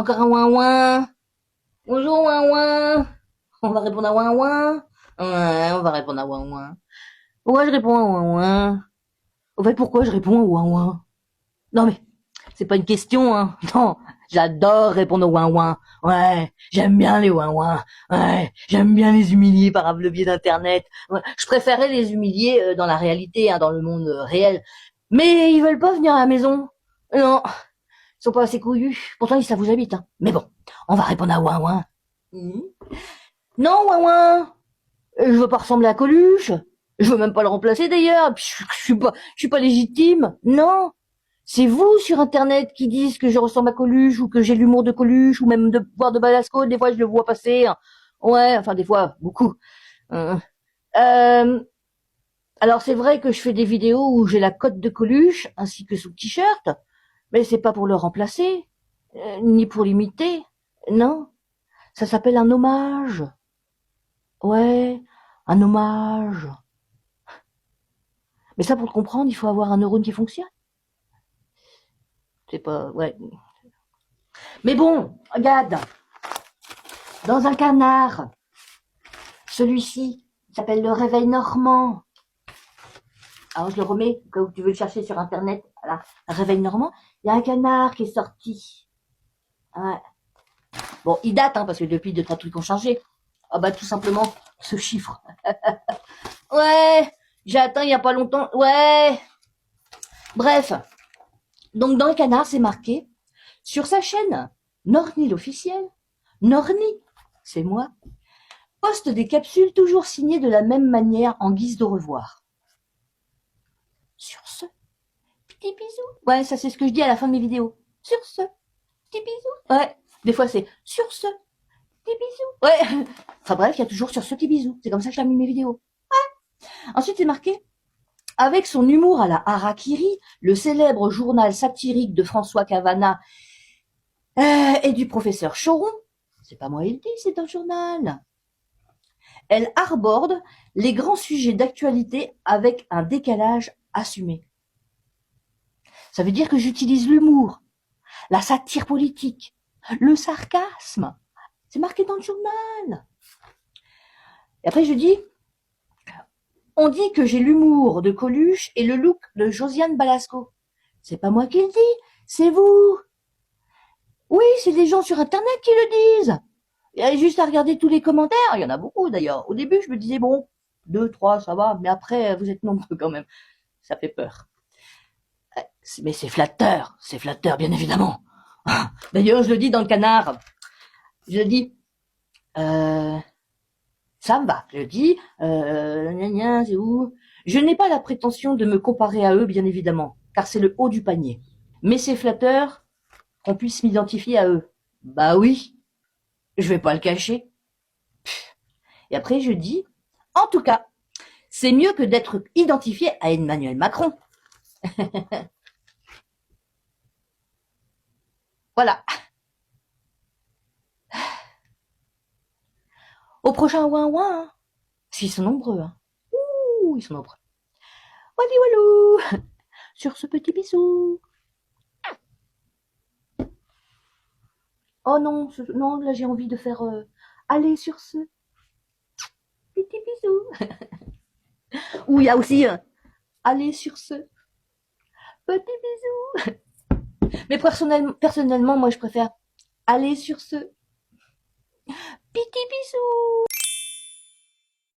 Encore un ouin-ouin. Bonjour ouin-ouin. On va répondre à ouin-ouin. Ouais, on va répondre à ouin-ouin. Pourquoi je réponds à ouin-ouin? Au fait, pourquoi je réponds à ouin-ouin? Non mais, c'est pas une question, hein. Non, j'adore répondre aux ouin-ouin. Ouais, j'aime bien les ouin-ouin. Ouais, j'aime bien les humilier par le biais d'internet. Ouais, je préférais les humilier dans la réalité, hein, dans le monde réel. Mais ils veulent pas venir à la maison. Non, ils sont pas assez couillus. Pourtant, ça vous habite, hein. Mais bon, on va répondre à ouin-ouin. Non, ouin-ouin, je veux pas ressembler à Coluche. Je veux même pas le remplacer d'ailleurs. Je suis pas légitime. Non. C'est vous sur internet qui disent que je ressemble à Coluche ou que j'ai l'humour de Coluche ou même de voir de Balasco. Des fois, je le vois passer. Ouais, enfin des fois, beaucoup. Euh, euh, alors c'est vrai que je fais des vidéos où j'ai la cote de Coluche ainsi que son t-shirt, mais c'est pas pour le remplacer, ni pour l'imiter. Non, ça s'appelle un hommage. Ouais, un hommage. Mais ça, pour le comprendre, il faut avoir un neurone qui fonctionne. C'est pas, ouais. Mais bon, regarde. Dans un canard, celui-ci s'appelle le réveil normand. Alors je le remets, quand tu veux le chercher sur internet, voilà, réveil normand. Il y a un canard qui est sorti. Ouais. Bon, il date, hein, parce que depuis 2-3 trucs ont changé. Ah bah tout simplement ce chiffre. Ouais, j'ai atteint il y a pas longtemps. Ouais. Bref. Donc dans le canard, c'est marqué sur sa chaîne Nornil officiel. Norni, c'est moi. Poste des capsules toujours signées de la même manière en guise de revoir. Sur ce, petit bisou. Ouais, ça c'est ce que je dis à la fin de mes vidéos. Sur ce, petit bisou. Ouais, des fois c'est sur ce, petit bisou. Ouais. Enfin bref, il y a toujours sur ce petit bisou. C'est comme ça que je termine mes vidéos. Ensuite, c'est marqué avec son humour à la harakiri, le célèbre journal satirique de François Cavana et du professeur Choron. C'est pas moi qui le dis, c'est un journal. Elle arborde les grands sujets d'actualité avec un décalage assumé. Ça veut dire que j'utilise l'humour, la satire politique, le sarcasme. C'est marqué dans le journal. Et après, je dis, on dit que j'ai l'humour de Coluche et le look de Josiane Balasco. C'est pas moi qui le dis, c'est vous. Oui, c'est des gens sur Internet qui le disent. Il y a juste à regarder tous les commentaires. Il y en a beaucoup d'ailleurs. Au début, je me disais, bon, 2, 3, ça va. Mais après, vous êtes nombreux quand même. Ça fait peur. Mais c'est flatteur, bien évidemment. D'ailleurs, je le dis dans le canard. Je dis, euh, ça me va. Je dis, c'est où? Je n'ai pas la prétention de me comparer à eux, bien évidemment, car c'est le haut du panier. Mais c'est flatteur qu'on puisse m'identifier à eux. Bah oui, je vais pas le cacher. Et après, je dis, en tout cas, c'est mieux que d'être identifié à Emmanuel Macron. Voilà. Au prochain ouin ouin, hein. S'ils sont nombreux, hein. Ouh, ils sont nombreux. Wally walou. Sur ce petit bisou. Oh non, non, là j'ai envie de faire aller sur ce petit bisou. Ou il y a aussi aller sur ce petit bisou. Mais personnellement, moi je préfère aller sur ce petit bisou.